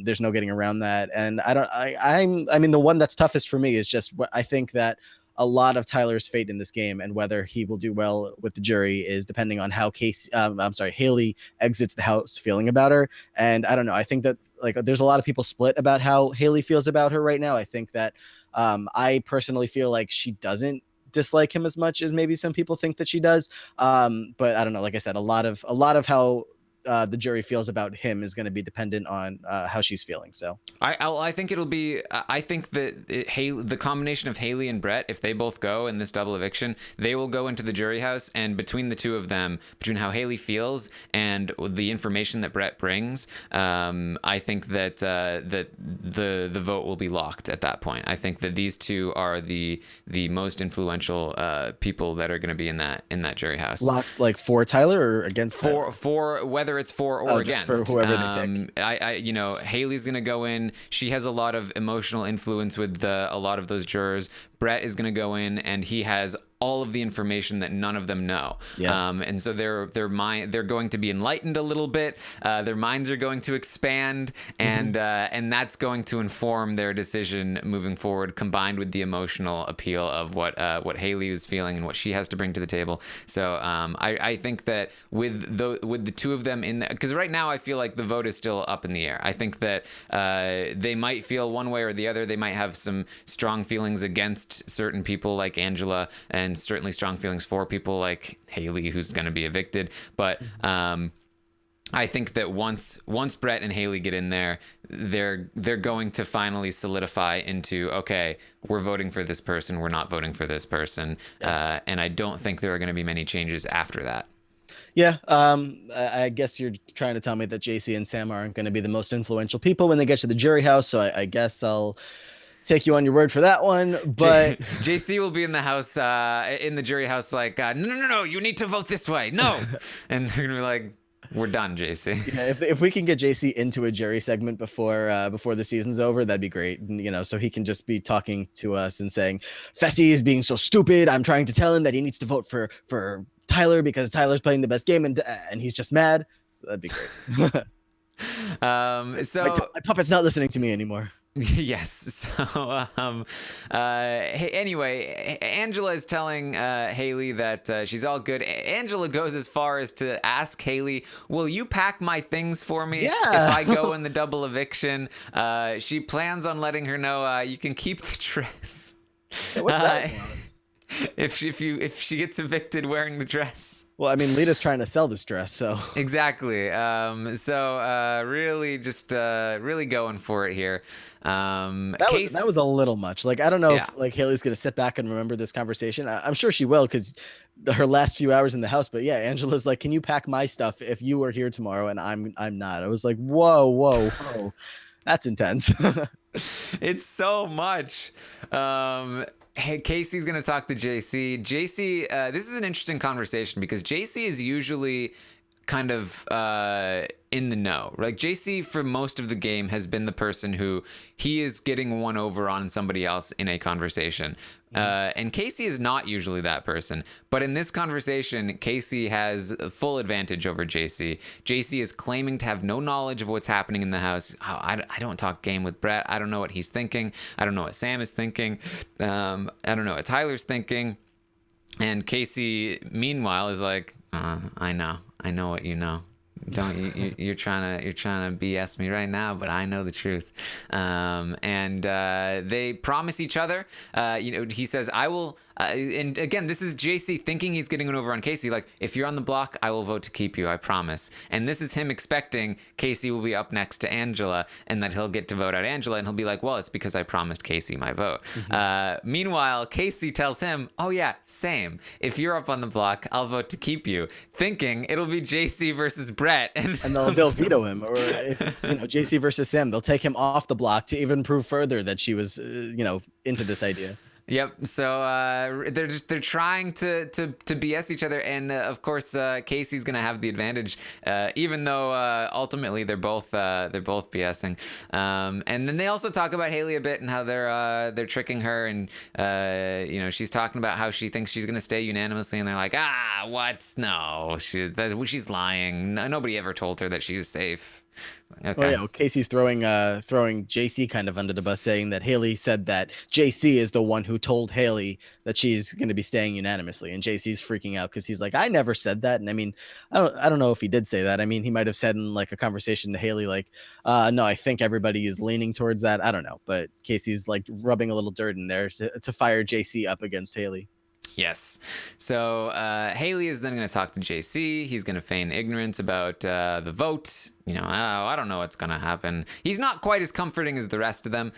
There's no getting around that. And I mean, the one that's toughest for me is just what I think that a lot of Tyler's fate in this game and whether he will do well with the jury is depending on how Haleigh exits the house feeling about her. And I don't know. I think that like there's a lot of people split about how Haleigh feels about her right now. I think that I personally feel like she doesn't dislike him as much as maybe some people think that she does. But I don't know. Like I said, a lot of how the jury feels about him is going to be dependent on how she's feeling. So I think it'll be. I think that the combination of Haleigh and Brett, if they both go in this double eviction, they will go into the jury house, and between the two of them, between how Haleigh feels and the information that Brett brings, I think that the vote will be locked at that point. I think that these two are the most influential people that are going to be in that jury house. Locked like for Tyler or against for whether it's for or against. For whoever they pick. You know, Haleigh's gonna go in. She has a lot of emotional influence with a lot of those jurors. Brett is gonna go in, and he has all of the information that none of them know. Yeah. And so they're going to be enlightened a little bit. Their minds are going to expand, and that's going to inform their decision moving forward, combined with the emotional appeal of what Haleigh is feeling and what she has to bring to the table. So I think that with the two of them in there, because right now I feel like the vote is still up in the air. I think that they might feel one way or the other. They might have some strong feelings against certain people like Angela, and certainly strong feelings for people like Haleigh, who's going to be evicted. But I think that once Brett and Haleigh get in there, they're going to finally solidify into, okay, we're voting for this person, we're not voting for this person. And I don't think there are going to be many changes after that. Yeah, I guess you're trying to tell me that JC and Sam aren't going to be the most influential people when they get to the jury house, so I guess I'll take you on your word for that one. But JC will be in the house, in the jury house, like, no, you need to vote this way, no. And they're gonna be like, we're done, JC. Yeah, if we can get JC into a jury segment before the season's over, that'd be great. You know, so he can just be talking to us and saying, Fessy is being so stupid. I'm trying to tell him that he needs to vote for Tyler because Tyler's playing the best game, and he's just mad. That'd be great. So my puppet's not listening to me anymore. Yes. So anyway, Angela is telling Haleigh that she's all good. Angela goes as far as to ask Haleigh, will you pack my things for me if I go in the double eviction? She plans on letting her know you can keep the dress. What's that? if she gets evicted wearing the dress. Well, I mean, Lita's trying to sell this dress, so Exactly. Really just really going for it here. that was a little much. Like, I don't know Yeah. if like Haleigh's gonna sit back and remember this conversation. I'm sure she will, because her last few hours in the house. But yeah, Angela's like, "Can you pack my stuff if you were here tomorrow and I'm not?" I was like, whoa, that's intense. It's so much. Hey, Kaycee's gonna talk to JC. JC, this is an interesting conversation because JC is usually kind of in the know. Like JC for most of the game has been the person who he is getting one over on somebody else in a conversation. And Kaycee is not usually that person. But in this conversation, Kaycee has full advantage over JC. JC is claiming to have no knowledge of what's happening in the house. Oh, I don't talk game with Brett. I don't know what he's thinking. I don't know what Sam is thinking. I don't know what Tyler's thinking. And Kaycee, meanwhile, is like, I know what you know. Don't you're trying to BS me right now, but I know the truth. And they promise each other. He says, "I will." And again, this is JC thinking he's getting it over on Kaycee. Like, if you're on the block, I will vote to keep you. I promise. And this is him expecting Kaycee will be up next to Angela, and that he'll get to vote out Angela, and he'll be like, "Well, it's because I promised Kaycee my vote." Meanwhile, Kaycee tells him, "Oh yeah, same. If you're up on the block, I'll vote to keep you," thinking it'll be JC versus Brett, and they'll veto him. Or if it's JC versus Sam, they'll take him off the block to even prove further that she was into this idea. Yep. So they're trying to BS each other, and of course Kaycee's gonna have the advantage, even though ultimately they're both BSing. And then they also talk about Haleigh a bit and how they're tricking her, and she's talking about how she thinks she's gonna stay unanimously, and they're like, what? No, she's lying. Nobody ever told her that she was safe. Okay. Oh yeah, well, Kaycee's throwing JC kind of under the bus, saying that Haleigh said that JC is the one who told Haleigh that she's going to be staying unanimously, and JC's freaking out because he's like, "I never said that." And I mean, I don't know if he did say that. I mean, he might have said in like a conversation to Haleigh like, "No, I think everybody is leaning towards that." I don't know, but Kaycee's like rubbing a little dirt in there to fire JC up against Haleigh. Yes. So Haleigh is then going to talk to JC. He's going to feign ignorance about the vote. I don't know what's going to happen. He's not quite as comforting as the rest of them.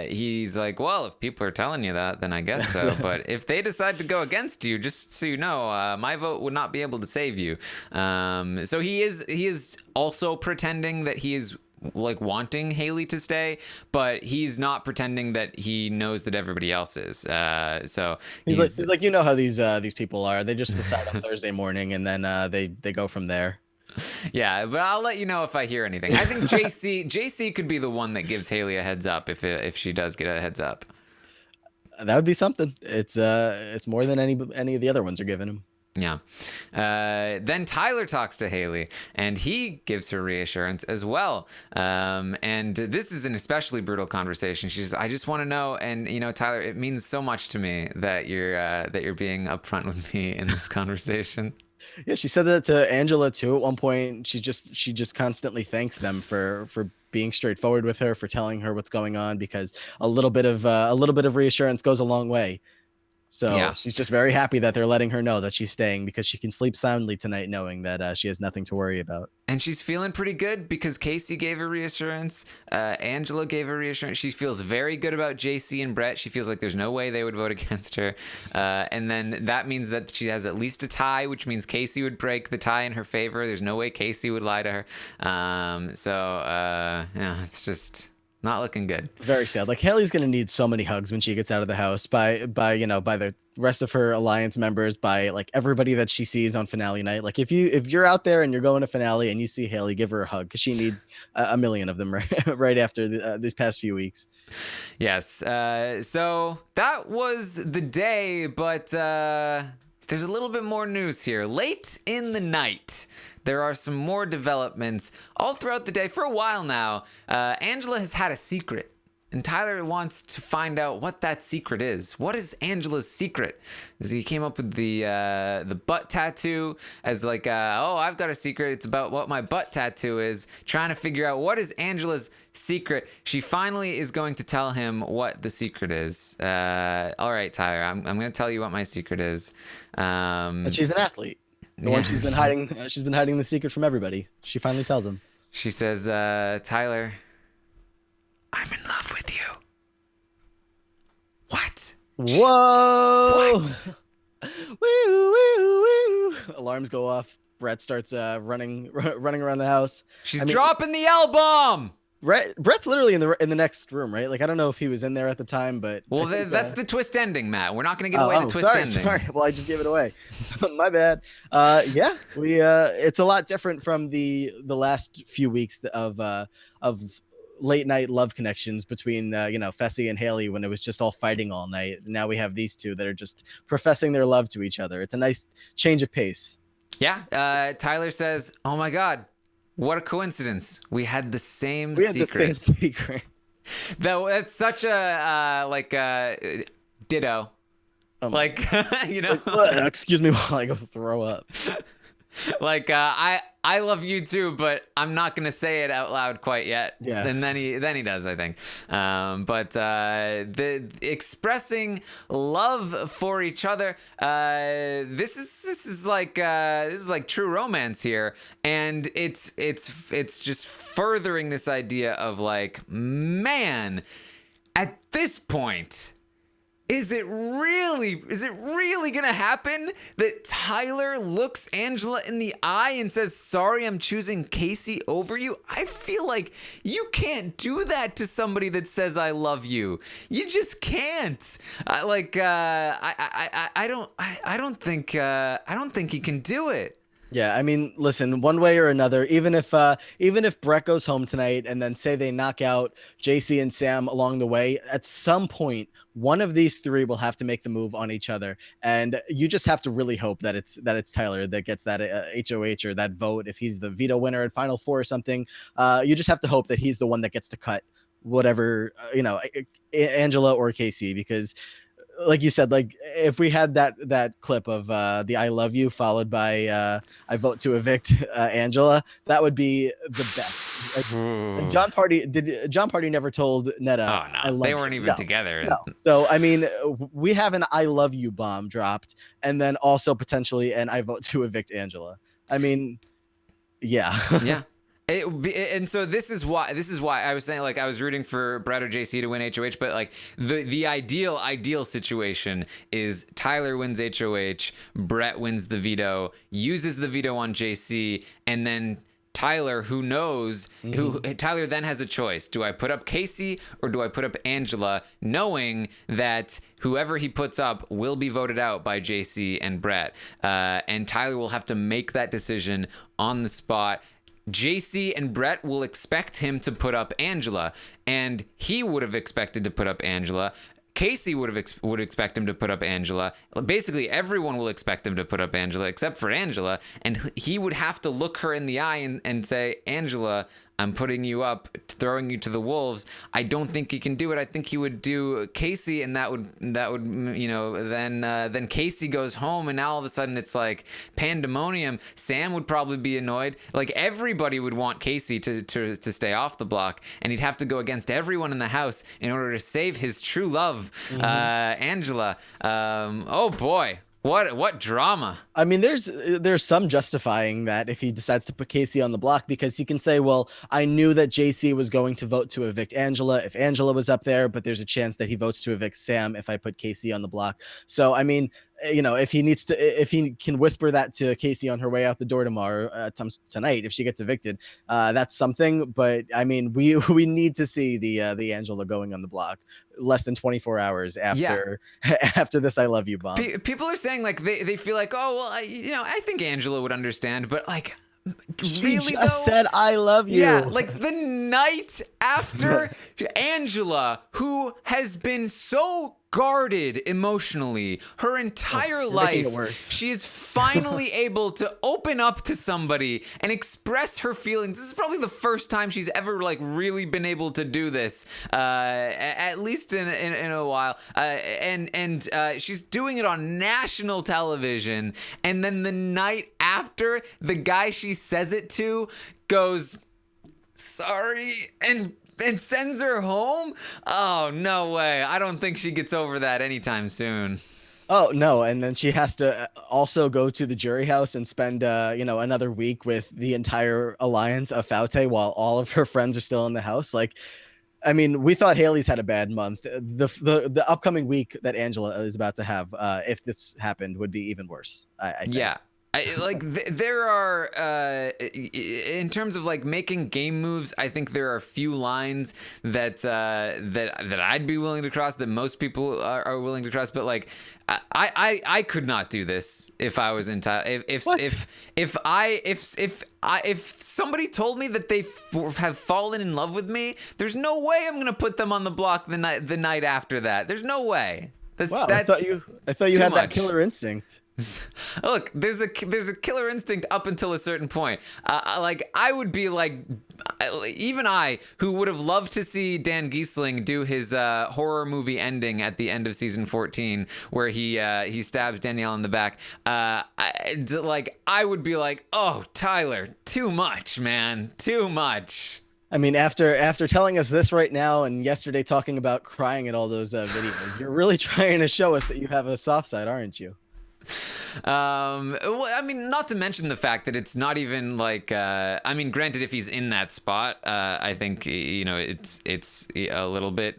He's like, well, if people are telling you that, then I guess so. But if they decide to go against you, just so you know, my vote would not be able to save you. So he is also pretending that he is like wanting Haleigh to stay, but he's not pretending that he knows that everybody else is. So he's like, how these people are. They just decide on Thursday morning, and then they go from there. Yeah, but I'll let you know if I hear anything. I think JC could be the one that gives Haleigh a heads up if she does get a heads up. That would be something. It's more than any of the other ones are giving him. Yeah. Then Tyler talks to Haleigh, and he gives her reassurance as well. And this is an especially brutal conversation. She says, "I just want to know," and Tyler, it means so much to me that you're being upfront with me in this conversation. Yeah, she said that to Angela too at one point. She just constantly thanks them for being straightforward with her, for telling her what's going on, because a little bit of reassurance goes a long way. So yeah, she's just very happy that they're letting her know that she's staying, because she can sleep soundly tonight knowing that she has nothing to worry about. And she's feeling pretty good because Kaycee gave her reassurance. Angela gave her reassurance. She feels very good about JC and Brett. She feels like there's no way they would vote against her. And then that means that she has at least a tie, which means Kaycee would break the tie in her favor. There's no way Kaycee would lie to her. Yeah, it's just not looking good. Very sad. Like, Haleigh's gonna need so many hugs when she gets out of the house by the rest of her alliance members, by like everybody that she sees on finale night. Like, if you're out there and you're going to finale and you see Haleigh, give her a hug, because she needs a million of them right after these past few weeks. Yes. So that was the day, but there's a little bit more news here. Late in the night, there are some more developments all throughout the day. For a while now, Angela has had a secret And Tyler wants to find out what that secret is. What is Angela's secret? He came up with the butt tattoo as like, oh, I've got a secret. It's about what my butt tattoo is. Trying to figure out what is Angela's secret. She finally is going to tell him what the secret is. All right, Tyler, I'm going to tell you what my secret is. But she's an athlete. The one she's been hiding. She's been hiding the secret from everybody. She finally tells him. She says, Tyler, I'm in love with you. What? Whoa! What? Woo, woo, woo. Alarms go off. Brett starts running around the house. She's dropping the L-bomb. Brett's literally in the next room, right? Like, I don't know if he was in there at the time, but well, that's the twist ending, Matt. We're not going to give away the twist ending. Sorry. Well, I just gave it away. My bad. Yeah, it's a lot different from the last few weeks of late night love connections between Fessy and Haleigh, when it was just all fighting all night. Now we have these two that are just professing their love to each other. It's a nice change of pace. Yeah. Tyler says, "Oh my God, what a coincidence! We had the same secret." The same secret. That's such a ditto. Like, excuse me while I go throw up. Like, I love you too, but I'm not gonna say it out loud quite yet. Yeah. And then he does, I think. But the expressing love for each other. This is like true romance here, and it's just furthering this idea of like, man, at this point, Is it really gonna happen that Tyler looks Angela in the eye and says, "Sorry, I'm choosing Kaycee over you"? I feel like you can't do that to somebody that says "I love you." You just can't. I don't think he can do it. Yeah, I mean, listen, one way or another, even if Brett goes home tonight and then say they knock out JC and Sam along the way, at some point, one of these three will have to make the move on each other. And you just have to really hope that it's Tyler that gets that HOH or that vote. If he's the veto winner at Final Four or something, you just have to hope that he's the one that gets to cut whatever, Angela or Kaycee, because like you said, like if we had that clip of the "I love you" followed by "I vote to evict Angela," that would be the best. Like John Party never told Netta. Oh no, I love they weren't you. even together. No. So I mean, we have an "I love you" bomb dropped, and then also potentially an "I vote to evict Angela." I mean, yeah. Yeah. And so this is why I was saying, like, I was rooting for Brett or JC to win HOH, but like the ideal situation is Tyler wins HOH, Brett wins the veto, uses the veto on JC, and then Tyler, Tyler then has a choice. Do I put up Kaycee or do I put up Angela, knowing that whoever he puts up will be voted out by JC and Brett, and Tyler will have to make that decision on the spot. JC and Brett will expect him to put up Angela, and he would have expected to put up Angela. Kaycee would expect him to put up Angela. Basically, everyone will expect him to put up Angela except for Angela, and he would have to look her in the eye and say, "Angela, I'm putting you up, throwing you to the wolves." I don't think he can do it. I think he would do Kaycee, and that would then Kaycee goes home, and now all of a sudden it's like pandemonium. Sam would probably be annoyed. Like everybody would want Kaycee to stay off the block, and he'd have to go against everyone in the house in order to save his true love, Angela. Oh boy. What drama? I mean, there's some justifying that if he decides to put Kaycee on the block, because he can say, well, I knew that JC was going to vote to evict Angela if Angela was up there, but there's a chance that he votes to evict Sam if I put Kaycee on the block. So, I mean, if he can whisper that to Kaycee on her way out the door tomorrow, tonight, if she gets evicted, that's something. But I mean, we need to see the Angela going on the block less than 24 hours after this "I love you" bomb. People are saying like they feel like, oh well, I think Angela would understand, but like She really just though? said, "I love you." Yeah, like the night after Angela, who has been so guarded emotionally her entire you're making it life, worse. she is finally able to open up to somebody and express her feelings. This is probably the first time she's ever like really been able to do this, at least in a while. And she's doing it on national television. And then the night after, the guy she says it to goes, sorry, and sends her home. Oh, no way. I don't think she gets over that anytime soon. Oh no, and then she has to also go to the jury house and spend another week with the entire alliance of Faute while all of her friends are still in the house. Like, I mean, we thought Haleigh's had a bad month. The upcoming week that Angela is about to have, if this happened, would be even worse. I think. Yeah. There are in terms of like making game moves, I think there are a few lines that I'd be willing to cross, that most people are willing to cross, but like I could not do this if I was in if somebody told me that they have fallen in love with me, there's no way I'm gonna put them on the block the night after that. There's no way. That's I thought you had that killer instinct. Look, there's a killer instinct up until a certain point. Like I would be like, even I, who would have loved to see Dan Giesling do his horror movie ending at the end of season 14, where he stabs Danielle in the back. I would be like, oh, Tyler, too much, man, too much. I mean, after telling us this right now and yesterday talking about crying at all those videos, you're really trying to show us that you have a soft side, aren't you? Well, I mean, not to mention the fact that it's not even like, I mean, granted, if he's in that spot, I think, it's a little bit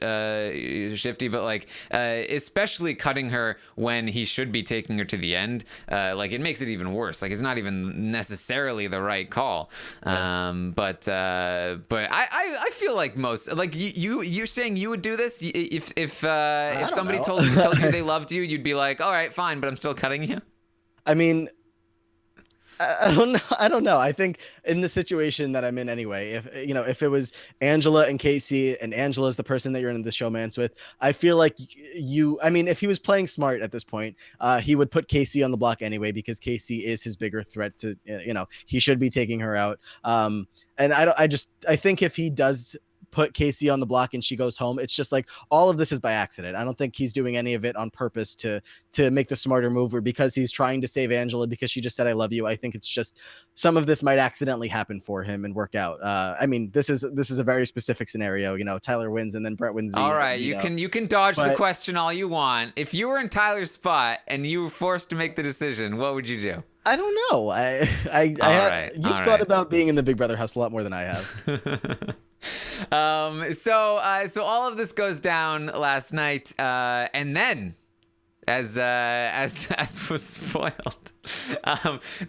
shifty, but like, especially cutting her when he should be taking her to the end, like it makes it even worse. Like it's not even necessarily the right call. But I feel like most, like you're saying you would do this if somebody told you they loved you, you'd be like, all right, fine, but I'm still cutting you. I mean, I don't know. I don't know. I think in the situation that I'm in anyway, if it was Angela and Kaycee, and Angela's the person that you're in the showmance with, I feel like if he was playing smart at this point, he would put Kaycee on the block anyway, because Kaycee is his bigger threat to, he should be taking her out. And I think if he does put Kaycee on the block and she goes home, it's just like all of this is by accident. I don't think he's doing any of it on purpose to make the smarter move, or because he's trying to save Angela because she just said I love you. I think it's just some of this might accidentally happen for him and work out. I mean, this is a very specific scenario. Tyler wins and then Brett wins. All right, you can dodge the question all you want. If you were in Tyler's spot and you were forced to make the decision, what would you do? I don't know. You've thought about being in the Big Brother house a lot more than I have. So all of this goes down last night, and then, as was spoiled,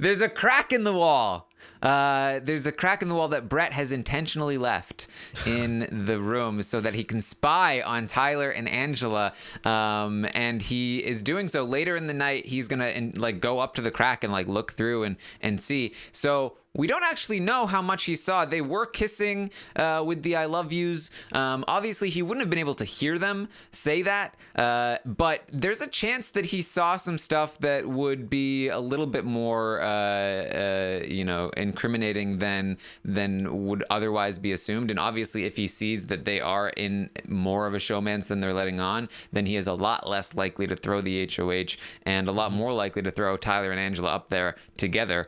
there's a crack in the wall. There's a crack in the wall that Brett has intentionally left in the room so that he can spy on Tyler and Angela. And he is doing so later in the night. He's gonna go up to the crack and look through and see. So we don't actually know how much he saw. They were kissing with the I love yous. Obviously, he wouldn't have been able to hear them say that. But there's a chance that he saw some stuff that would be a little bit more, incriminating than would otherwise be assumed. And obviously, if he sees that they are in more of a showmance than they're letting on, then he is a lot less likely to throw the HOH and a lot more likely to throw Tyler and Angela up there together.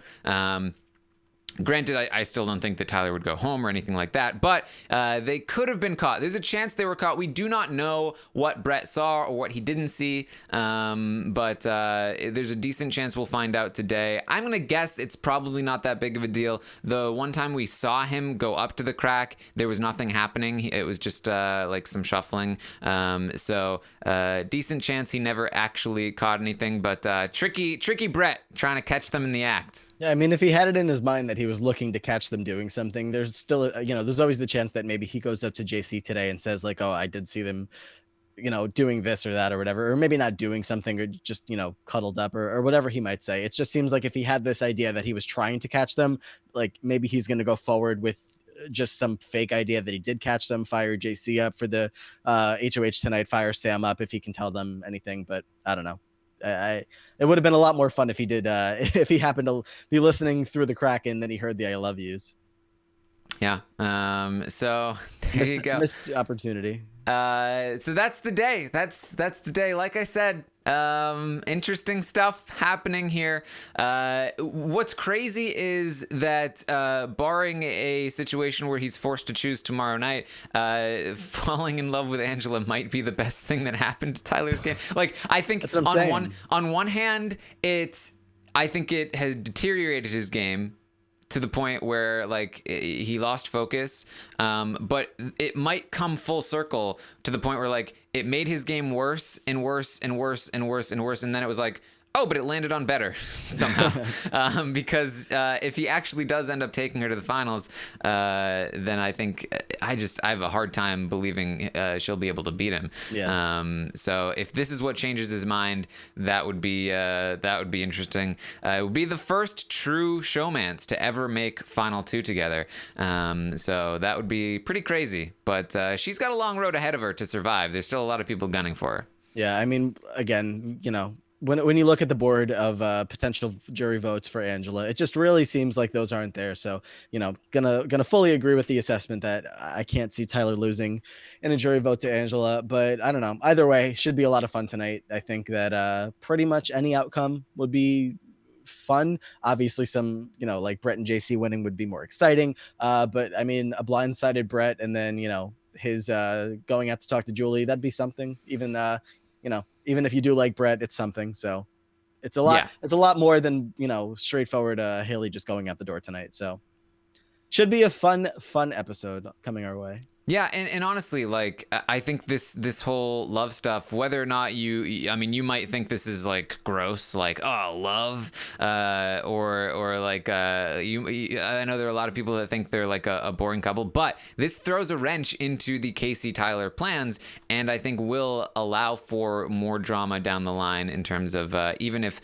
Granted, I still don't think that Tyler would go home or anything like that, but they could have been caught. There's a chance they were caught. We do not know what Brett saw or what he didn't see, but there's a decent chance we'll find out today. I'm going to guess it's probably not that big of a deal. The one time we saw him go up to the crack, there was nothing happening. It was just some shuffling. So decent chance he never actually caught anything, but tricky Brett trying to catch them in the act. Yeah, I mean, if he had it in his mind that he was looking to catch them doing something, there's still there's always the chance that maybe he goes up to JC today and says oh, I did see them doing this or that or whatever, or maybe not doing something, or just, cuddled up or whatever he might say. It just seems like if he had this idea that he was trying to catch them, like maybe he's going to go forward with just some fake idea that he did catch them, fire JC up for the HOH tonight, fire Sam up if he can tell them anything. But I don't know. It would have been a lot more fun if he did, if he happened to be listening through the crack and then he heard the I love yous. Yeah. So there you go. Missed opportunity. So that's the day. That's the day. Like I said, interesting stuff happening here. What's crazy is that, barring a situation where he's forced to choose tomorrow night, falling in love with Angela might be the best thing that happened to Tyler's game. Like, I think on one hand, I think it has deteriorated his game to the point where, like, he lost focus, but it might come full circle to the point where, like, it made his game worse and worse and worse and worse and worse, and then it was like, oh, but it landed on better somehow. Because if he actually does end up taking her to the finals, then I think I have a hard time believing she'll be able to beat him. Yeah. So if this is what changes his mind, that would be interesting. It would be the first true showmance to ever make Final Two together. So that would be pretty crazy. But she's got a long road ahead of her to survive. There's still a lot of people gunning for her. Yeah, I mean, again, when you look at the board of potential jury votes for Angela, it just really seems like those aren't there. So, gonna fully agree with the assessment that I can't see Tyler losing in a jury vote to Angela. But I don't know. Either way, should be a lot of fun tonight. I think that pretty much any outcome would be fun. Obviously, some like Brett and JC winning would be more exciting. But I mean, a blindsided Brett and then his going out to talk to Julie, that'd be something. Even if you do like Brett, it's something. So it's a lot. Yeah. It's a lot more than straightforward Haleigh just going out the door tonight. So should be a fun episode coming our way. Yeah, and honestly, like, I think this whole love stuff, whether or not you might think this is like gross, like, oh, love, or like, I know there are a lot of people that think they're like a boring couple, but this throws a wrench into the Kaycee Tyler plans, and I think will allow for more drama down the line in terms of even if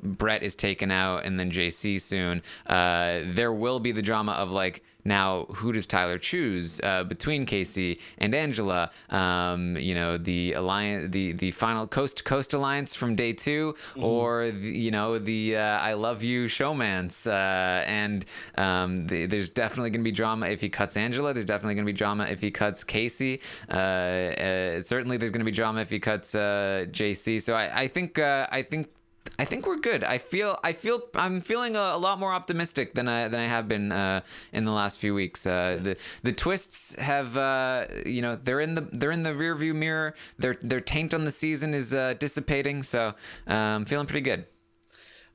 Brett is taken out and then JC soon, there will be the drama of like, now who does Tyler choose between Kaycee and Angela? The alliance, the final coast to coast alliance from day 2, or the I love you showmance. There's definitely gonna be drama if he cuts Angela. There's definitely gonna be drama if he cuts Kaycee. Certainly there's gonna be drama if he cuts JC. So I think we're good. I'm feeling a lot more optimistic than I have been in the last few weeks. The twists have they're in the rear view mirror. Their taint on the season is dissipating. So I'm feeling pretty good.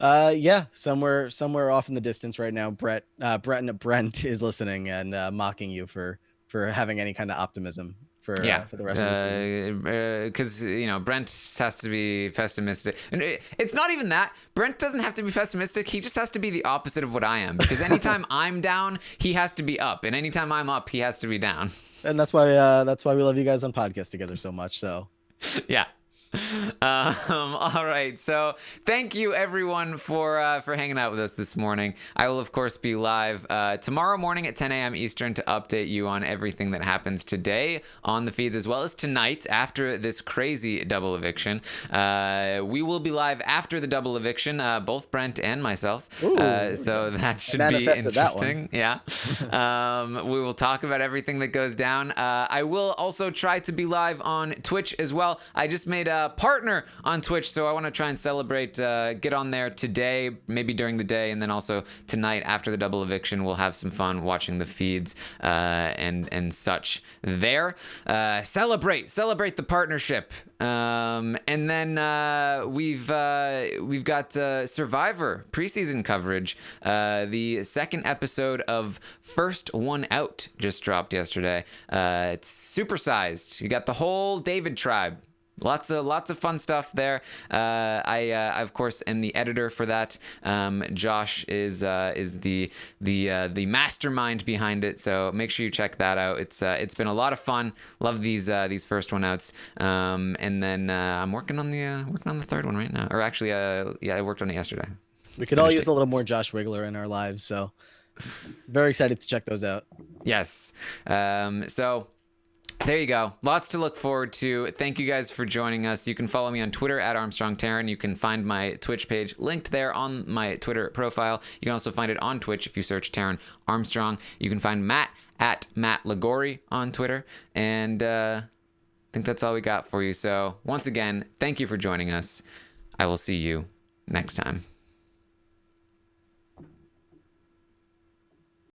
Yeah, somewhere off in the distance right now, Brent is listening and mocking you for having any kind of optimism for the rest of the season. Because Brent has to be pessimistic, and it's not even that. Brent doesn't have to be pessimistic. He just has to be the opposite of what I am. Because anytime I'm down, he has to be up, and anytime I'm up, he has to be down. And that's why we love you guys on podcast together so much. So yeah. All right, so thank you everyone for hanging out with us this morning. I will of course be live tomorrow morning at 10 a.m. Eastern to update you on everything that happens today on the feeds, as well as tonight after this crazy double eviction. We will be live after the double eviction, both Brent and myself. So that should be interesting. Yeah. We will talk about everything that goes down. I will also try to be live on Twitch as well. I just made a partner on Twitch, so I want to try and celebrate, get on there today, maybe during the day, and then also tonight after the double eviction. We'll have some fun watching the feeds and such there. Celebrate the partnership. And then we've got Survivor preseason coverage. The second episode of First One Out just dropped yesterday. It's supersized. You got the whole David tribe. lots of fun stuff there. I of course am the editor for that. Josh is the mastermind behind it. So make sure you check that out. It's been a lot of fun. Love these first one outs. And then I'm working on the third one right now. Or actually, I worked on it yesterday. We could all use a little more Josh Wiggler in our lives. So very excited to check those out. Yes. So there you go. Lots to look forward to. Thank you guys for joining us. You can follow me on Twitter at Armstrong Taran. You can find my Twitch page linked there on my Twitter profile. You can also find it on Twitch if you search Taran Armstrong. You can find Matt at Matt Ligori on Twitter. And I think that's all we got for you. So once again, thank you for joining us. I will see you next time.